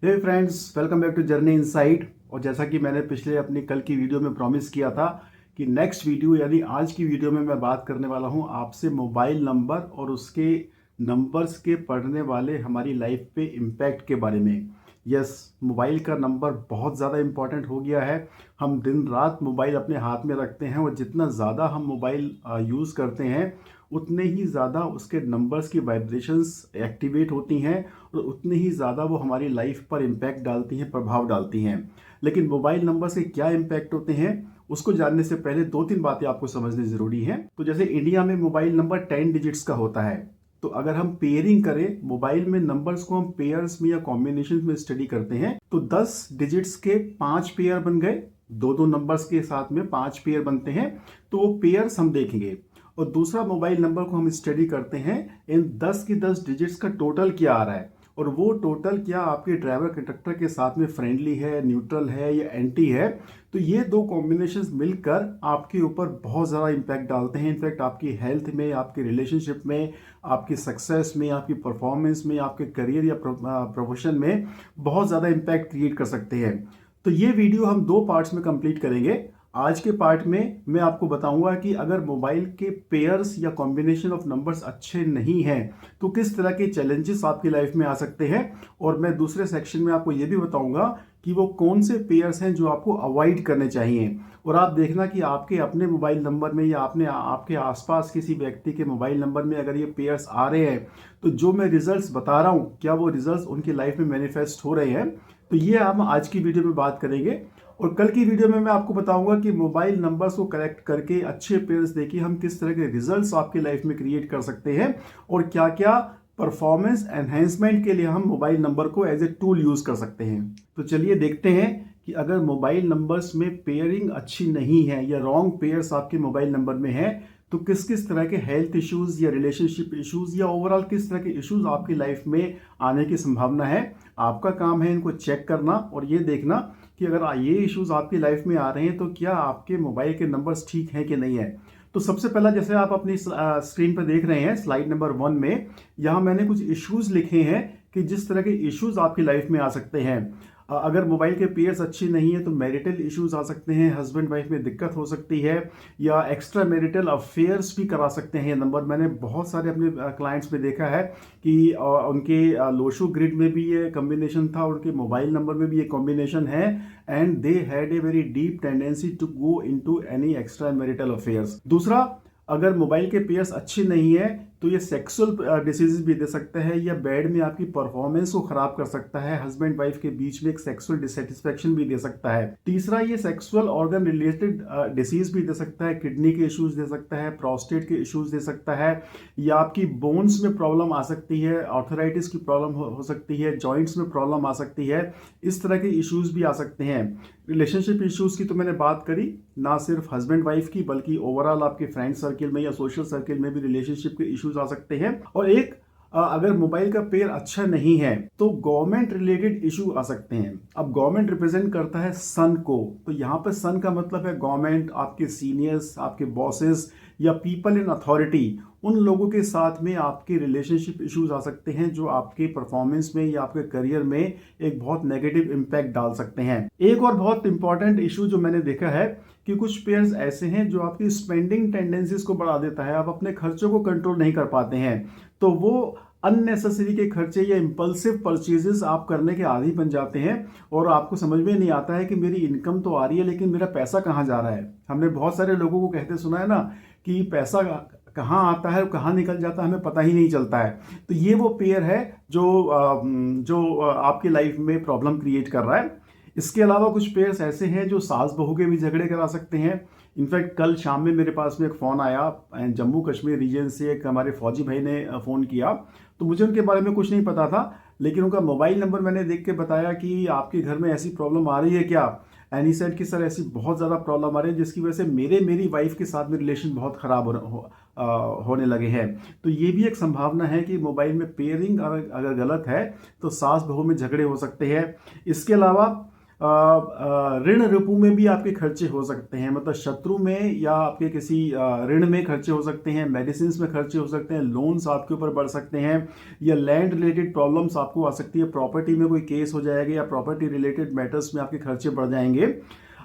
Hey friends, welcome back to Journey Insight. और जैसा कि मैंने पिछले अपनी कल की वीडियो में प्रॉमिस किया था कि नेक्स्ट वीडियो यानी आज की वीडियो में मैं बात करने वाला हूं आपसे मोबाइल नंबर और उसके नंबर्स के पढ़ने वाले हमारी लाइफ पे इम्पैक्ट के बारे में। यस, मोबाइल का नंबर बहुत ज़्यादा इम्पॉर्टेंट हो गया है। हम दिन रात मोबाइल अपने हाथ में रखते हैं और जितना ज़्यादा हम मोबाइल यूज़ करते हैं उतने ही ज़्यादा उसके नंबर्स की वाइब्रेशंस एक्टिवेट होती हैं और उतने ही ज़्यादा वो हमारी लाइफ पर इम्पैक्ट डालती हैं, प्रभाव डालती हैं। लेकिन मोबाइल नंबर से क्या इम्पैक्ट होते हैं उसको जानने से पहले दो तीन बातें आपको समझनी ज़रूरी हैं। तो जैसे इंडिया में मोबाइल नंबर 10 डिजिट्स का होता है, तो अगर हम पेयरिंग करें मोबाइल में नंबर्स को हम पेयर्स में या कॉम्बिनेशन में स्टडी करते हैं तो 10 डिजिट्स के 5 पेयर बन गए। दो दो नंबर्स के साथ में 5 पेयर बनते हैं, तो वो पेयर्स हम देखेंगे। और दूसरा मोबाइल नंबर को हम स्टडी करते हैं इन 10 की 10 डिजिट्स का टोटल क्या आ रहा है और वो टोटल क्या आपके ड्राइवर कंडक्टर के साथ में फ्रेंडली है, न्यूट्रल है या एंटी है। तो ये दो कॉम्बिनेशंस मिलकर आपके ऊपर बहुत ज़्यादा इम्पैक्ट डालते हैं। इनफैक्ट आपकी हेल्थ में, आपके रिलेशनशिप में, आपकी सक्सेस में, आपकी परफॉर्मेंस में, आपके करियर या प्रोफेशन में बहुत ज़्यादा इम्पैक्ट क्रिएट कर सकते हैं। तो ये वीडियो हम दो पार्ट्स में कंप्लीट करेंगे। आज के पार्ट में मैं आपको बताऊंगा कि अगर मोबाइल के पेयर्स या कॉम्बिनेशन ऑफ नंबर्स अच्छे नहीं हैं तो किस तरह के चैलेंजेस आपकी लाइफ में आ सकते हैं। और मैं दूसरे सेक्शन में आपको ये भी बताऊंगा कि वो कौन से पेयर्स हैं जो आपको अवॉइड करने चाहिए। और आप देखना कि आपके अपने मोबाइल नंबर में या आपके आसपास किसी व्यक्ति के मोबाइल नंबर में अगर ये पेयर्स आ रहे हैं तो जो मैं रिजल्ट्स बता रहा हूँ क्या वो रिजल्ट्स उनकी लाइफ में मैनिफेस्ट हो रहे हैं। तो ये हम आज की वीडियो में बात करेंगे। और कल की वीडियो में मैं आपको बताऊंगा कि मोबाइल नंबर्स को कलेक्ट करके अच्छे पेयर्स देखिए हम किस तरह के रिजल्ट्स आपकी लाइफ में क्रिएट कर सकते हैं और क्या क्या परफॉर्मेंस एनहेंसमेंट के लिए हम मोबाइल नंबर को एज ए टूल यूज कर सकते हैं। तो चलिए देखते हैं कि अगर मोबाइल नंबर्स में पेयरिंग अच्छी नहीं है या रॉन्ग पेयर्स आपके मोबाइल नंबर में है तो किस किस तरह के हेल्थ इश्यूज या रिलेशनशिप इश्यूज या ओवरऑल किस तरह के इश्यूज आपकी लाइफ में आने की संभावना है। आपका काम है इनको चेक करना और ये देखना कि अगर ये इश्यूज आपकी लाइफ में आ रहे हैं तो क्या आपके मोबाइल के नंबर्स ठीक हैं कि नहीं है। तो सबसे पहला जैसे आप अपनी स्क्रीन पर देख रहे हैं स्लाइड नंबर 1 में, यहाँ मैंने कुछ इश्यूज लिखे हैं कि जिस तरह के इश्यूज आपकी लाइफ में आ सकते हैं। अगर मोबाइल के पेयर्स अच्छी नहीं है तो मैरिटल इश्यूज आ सकते हैं, हस्बैंड वाइफ में दिक्कत हो सकती है या एक्स्ट्रा मैरिटल अफेयर्स भी करा सकते हैं। ये नंबर मैंने बहुत सारे अपने क्लाइंट्स में देखा है कि उनके लोशो ग्रिड में भी ये कॉम्बिनेशन था, उनके मोबाइल नंबर में भी ये कॉम्बिनेशन है and they had a very deep tendency to go into any extra marital affairs. दूसरा, अगर मोबाइल के पेयर्स अच्छे नहीं है तो ये सेक्सुअल डिसीजेज भी दे सकता है या बेड में आपकी परफॉर्मेंस को खराब कर सकता है, हस्बैंड वाइफ के बीच में एक सेक्सुअल डिससेटिस्फेक्शन भी दे सकता है। तीसरा, ये सेक्सुअल ऑर्गन रिलेटेड डिसीज भी दे सकता है, किडनी के इश्यूज दे सकता है, प्रोस्टेट के इश्यूज दे सकता है या आपकी बोन्स में प्रॉब्लम आ सकती है, आर्थराइटिस की प्रॉब्लम हो सकती है, जॉइंट्स में प्रॉब्लम आ सकती है। इस तरह के इश्यूज भी आ सकते हैं। रिलेशनशिप इश्यूज की तो मैंने बात करी, ना सिर्फ हस्बैंड वाइफ की बल्कि ओवरऑल आपके फ्रेंड सर्किल में या सोशल सर्किल में भी रिलेशनशिप के इश्यूज आ सकते हैं। और एक अगर मोबाइल का पेयर अच्छा नहीं है तो गवर्नमेंट रिलेटेड इशू आ सकते हैं। अब गवर्नमेंट रिप्रेजेंट करता है सन को, तो यहाँ पे सन का मतलब है गवर्नमेंट, आपके सीनियर्स, आपके बॉसेस या पीपल इन अथॉरिटी। उन लोगों के साथ में आपके रिलेशनशिप इश्यूज आ सकते हैं जो आपके परफॉर्मेंस में या आपके करियर में एक बहुत नेगेटिव इम्पैक्ट डाल सकते हैं। एक और बहुत इंपॉर्टेंट इशू जो मैंने देखा है कि कुछ पेयर्स ऐसे हैं जो आपकी स्पेंडिंग टेंडेंसीज को बढ़ा देता है, आप अपने खर्चों को कंट्रोल नहीं कर पाते हैं तो वो अननेसेसरी के खर्चे या इम्पल्सिव परचेजेस आप करने के आदी बन जाते हैं और आपको समझ में नहीं आता है कि मेरी इनकम तो आ रही है लेकिन मेरा पैसा कहाँ जा रहा है। हमने बहुत सारे लोगों को कहते सुना है ना कि पैसा कहाँ आता है और कहाँ निकल जाता है हमें पता ही नहीं चलता है। तो ये वो पेयर है जो आपकी लाइफ में प्रॉब्लम क्रिएट कर रहा है। इसके अलावा कुछ पेयर्स ऐसे हैं जो सास बहू के भी झगड़े करा सकते हैं। इनफैक्ट कल शाम में मेरे पास में एक फ़ोन आया, जम्मू कश्मीर रीजन से एक हमारे फौजी भाई ने फ़ोन किया। तो मुझे उनके बारे में कुछ नहीं पता था लेकिन उनका मोबाइल नंबर मैंने देख के बताया कि आपके घर में ऐसी प्रॉब्लम आ रही है क्या। एंड ही सेड कि सर ऐसी बहुत ज़्यादा प्रॉब्लम आ रही है जिसकी वजह से मेरी वाइफ के साथ में रिलेशन बहुत ख़राब होने लगे हैं। तो ये भी एक संभावना है कि मोबाइल में पेयरिंग अगर गलत है तो सास बहू में झगड़े हो सकते हैं। इसके अलावा ऋण रिपू में भी आपके खर्चे हो सकते हैं, मतलब शत्रु में या आपके किसी ऋण में खर्चे हो सकते हैं, मेडिसिन में खर्चे हो सकते हैं, लोन्स आपके ऊपर बढ़ सकते हैं, या लैंड रिलेटेड प्रॉब्लम्स आपको आ सकती है, प्रॉपर्टी में कोई केस हो जाएगा या प्रॉपर्टी रिलेटेड मैटर्स में आपके खर्चे बढ़ जाएंगे।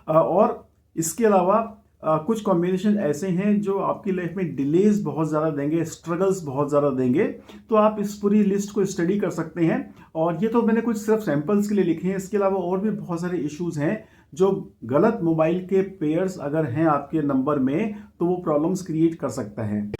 और इसके अलावा कुछ कॉम्बिनेशन ऐसे हैं जो आपकी लाइफ में डिलेज बहुत ज़्यादा देंगे, स्ट्रगल्स बहुत ज़्यादा देंगे। तो आप इस पूरी लिस्ट को स्टडी कर सकते हैं। और ये तो मैंने कुछ सिर्फ सैंपल्स के लिए लिखे हैं, इसके अलावा और भी बहुत सारे इश्यूज हैं जो गलत मोबाइल के पेयर्स अगर हैं आपके नंबर में तो वो प्रॉब्लम्स क्रिएट कर सकता है।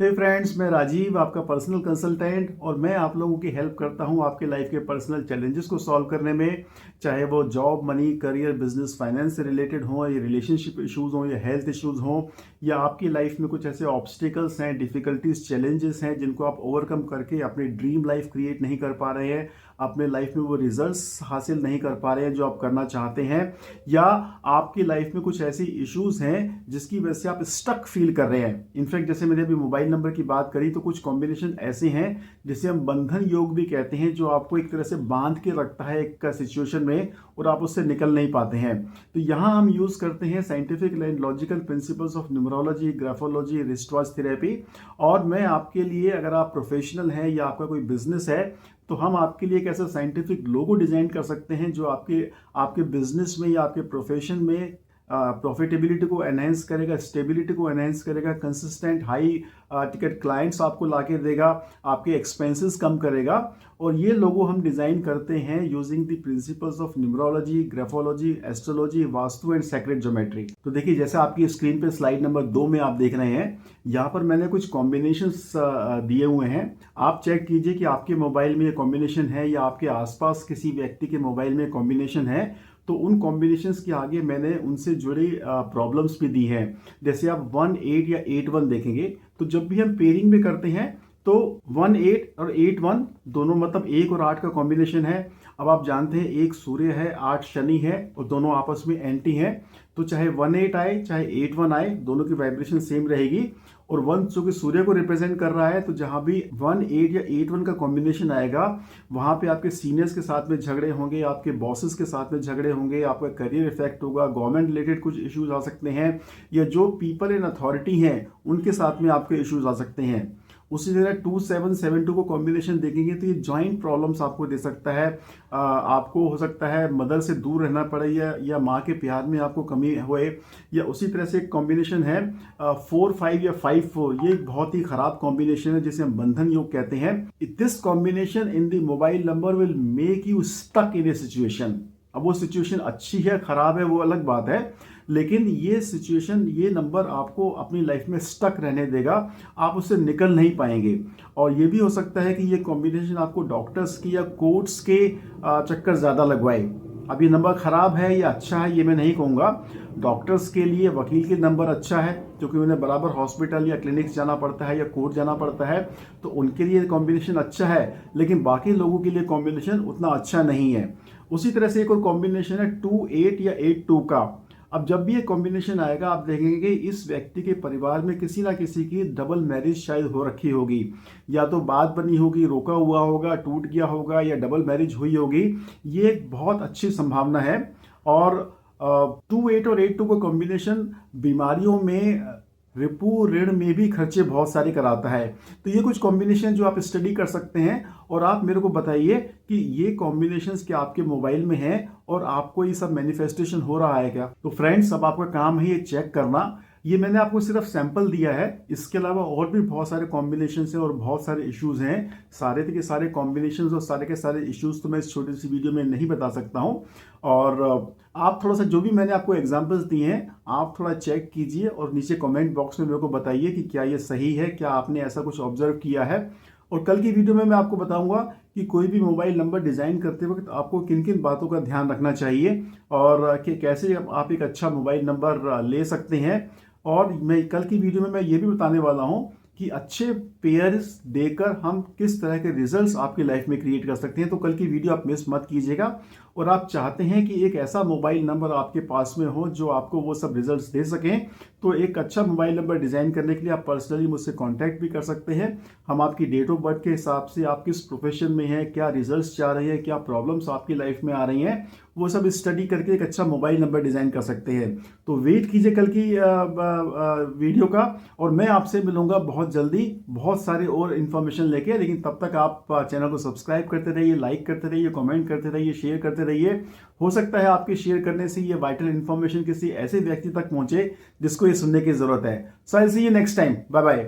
हे फ्रेंड्स, मैं राजीव, आपका पर्सनल कंसल्टेंट, और मैं आप लोगों की हेल्प करता हूं आपके लाइफ के पर्सनल चैलेंजेस को सॉल्व करने में, चाहे वो job, money, career, business, finance से रिलेटेड हो, या रिलेशनशिप इश्यूज हो, या हेल्थ इश्यूज हो, या आपकी लाइफ में कुछ ऐसे ऑब्स्टिकल्स हैं, डिफिकल्टीज, चैलेंजेस हैं जिनको आप ओवरकम करके अपनी ड्रीम लाइफ क्रिएट नहीं कर पा रहे हैं, अपने लाइफ में वो रिजल्ट्स हासिल नहीं कर पा रहे हैं जो आप करना चाहते हैं, या आपकी लाइफ में कुछ ऐसी इश्यूज हैं जिसकी वजह से आप स्टक फील कर रहे हैं। इनफैक्ट जैसे मैंने अभी मोबाइल नंबर की बात करी तो कुछ कॉम्बिनेशन ऐसे हैं जिसे हम बंधन योग भी कहते हैं, जो आपको एक तरह से बांध के रखता है एक सिचुएशन में और आप उससे निकल नहीं पाते हैं। तो यहाँ हम यूज करते हैं scientific and logical principles of numerology, graphology, रिस्टवाज थेरेपी। और मैं आपके लिए, अगर आप प्रोफेशनल हैं या आपका कोई बिजनेस है, तो हम आपके लिए एक ऐसा साइंटिफिक लोगो डिजाइन कर सकते हैं जो आपके बिजनेस में या आपके प्रोफेशन में प्रॉफिटेबिलिटी को एनहेंस करेगा, स्टेबिलिटी को एनहेंस करेगा, कंसिस्टेंट हाई टिकट क्लाइंट्स आपको लाके देगा, आपके एक्सपेंसेस कम करेगा। और ये लोगो हम डिजाइन करते हैं using the principles of numerology, graphology, astrology, vastu and secret geometry. तो देखिए, जैसे आपकी स्क्रीन पे स्लाइड नंबर 2 में आप देख रहे हैं, यहाँ पर मैंने कुछ कॉम्बिनेशंस दिए हुए हैं। आप चेक कीजिए कि आपके मोबाइल में ये कॉम्बिनेशन है या आपके आसपास किसी व्यक्ति के मोबाइल में कॉम्बिनेशन है। तो उन कॉम्बिनेशंस के आगे मैंने उनसे जुड़ी प्रॉब्लम्स भी दी हैं। जैसे आप 1-8 या 8-1 देखेंगे, तो जब भी हम पेयरिंग में करते हैं तो 1-8 और 8-1 दोनों मतलब 1 और 8 का कॉम्बिनेशन है। अब आप जानते हैं 1 सूर्य है, 8 शनि है और दोनों आपस में एंटी हैं। तो चाहे 1-8 आए चाहे 8-1 आए, दोनों की वाइब्रेशन सेम रहेगी। और 1 चूंकि सूर्य को रिप्रेजेंट कर रहा है, तो जहां भी 1-8 या 8-1 का कॉम्बिनेशन आएगा वहां पे आपके सीनियर्स के साथ में झगड़े होंगे, आपके बॉसेस के साथ में झगड़े होंगे, आपका करियर इफेक्ट होगा, गवर्नमेंट रिलेटेड कुछ इश्यूज आ सकते हैं, या जो पीपल इन अथॉरिटी हैं उनके साथ में आपके इश्यूज आ सकते हैं। उसी तरह 2-7-7-2 को कॉम्बिनेशन देखेंगे तो ये जॉइंट प्रॉब्लम्स आपको दे सकता है। आपको हो सकता है मदर से दूर रहना पड़े, या माँ के प्यार में आपको कमी होए। या उसी तरह से एक कॉम्बिनेशन है 4-5 या 5-4, ये एक बहुत ही खराब कॉम्बिनेशन है जिसे हम बंधन योग कहते हैं। This combination in the mobile number will make you stuck in a situation. अब वो सिचुएशन अच्छी है खराब है वो अलग बात है, लेकिन ये सिचुएशन, ये नंबर आपको अपनी लाइफ में स्टक रहने देगा, आप उससे निकल नहीं पाएंगे। और ये भी हो सकता है कि ये कॉम्बिनेशन आपको डॉक्टर्स की या कोर्ट्स के चक्कर ज़्यादा लगवाए। अब ये नंबर खराब है या अच्छा है ये मैं नहीं कहूँगा। डॉक्टर्स के लिए वकील के नंबर अच्छा है क्योंकि उन्हें बराबर हॉस्पिटल या क्लिनिक्स जाना पड़ता है या कोर्ट जाना पड़ता है, तो उनके लिए कॉम्बिनेशन अच्छा है, लेकिन बाकी लोगों के लिए कॉम्बिनेशन उतना अच्छा नहीं है। उसी तरह से एक और कॉम्बिनेशन है 2-8 या 8-2 का। अब जब भी ये कॉम्बिनेशन आएगा आप देखेंगे कि इस व्यक्ति के परिवार में किसी ना किसी की डबल मैरिज शायद हो रखी होगी, या तो बात बनी होगी, रोका हुआ होगा, टूट गया होगा, या डबल मैरिज हुई होगी। ये एक बहुत अच्छी संभावना है। और 2-8 और 8-2 का कॉम्बिनेशन बीमारियों में, रिपू ऋण में भी खर्चे बहुत सारे कराता है। तो ये कुछ कॉम्बिनेशन जो आप स्टडी कर सकते हैं और आप मेरे को बताइए कि ये कॉम्बिनेशंस क्या आपके मोबाइल में हैं और आपको ये सब मैनिफेस्टेशन हो रहा है क्या। तो फ्रेंड्स, अब आपका काम है ये चेक करना। ये मैंने आपको सिर्फ सैंपल दिया है, इसके अलावा और भी बहुत सारे कॉम्बिनेशंस हैं और बहुत सारे इश्यूज हैं। सारे के सारे कॉम्बिनेशंस और सारे के सारे इश्यूज तो मैं इस छोटी सी वीडियो में नहीं बता सकता हूं। और आप थोड़ा सा जो भी मैंने आपको एग्जांपल्स दिए हैं आप थोड़ा चेक कीजिए और नीचे कमेंट बॉक्स में मेरे को बताइए कि क्या ये सही है, क्या आपने ऐसा कुछ ऑब्जर्व किया है। और कल की वीडियो में मैं आपको बताऊंगा कि कोई भी मोबाइल नंबर डिजाइन करते वक्त आपको किन किन बातों का ध्यान रखना चाहिए और कि कैसे आप एक अच्छा मोबाइल नंबर ले सकते हैं। और मैं कल की वीडियो में मैं ये भी बताने वाला हूं कि अच्छे पेयर्स देकर हम किस तरह के रिजल्ट्स आपकी लाइफ में क्रिएट कर सकते हैं। तो कल की वीडियो आप मिस मत कीजिएगा। और आप चाहते हैं कि एक ऐसा मोबाइल नंबर आपके पास में हो जो आपको वो सब रिजल्ट्स दे सकें, तो एक अच्छा मोबाइल नंबर डिज़ाइन करने के लिए आप पर्सनली मुझसे कांटेक्ट भी कर सकते हैं। हम आपकी डेट ऑफ बर्थ के हिसाब से, आप किस प्रोफेशन में हैं, क्या रिजल्ट्स चाह रहे हैं, क्या प्रॉब्लम्स आपकी लाइफ में आ रही हैं, वो सब स्टडी करके एक अच्छा मोबाइल नंबर डिज़ाइन कर सकते हैं। तो वेट कीजिए कल की वीडियो का, और मैं आपसे मिलूंगा बहुत जल्दी बहुत सारे और इन्फॉर्मेशन लेके। लेकिन तब तक आप चैनल को सब्सक्राइब करते रहिए, लाइक करते रहिए, कमेंट करते रहिए, शेयर करते रहिए। हो सकता है आपके शेयर करने से ये वाइटल इन्फॉर्मेशन किसी ऐसे व्यक्ति तक पहुंचे जिसको ये सुनने की जरूरत है। So I see you next time. Bye bye.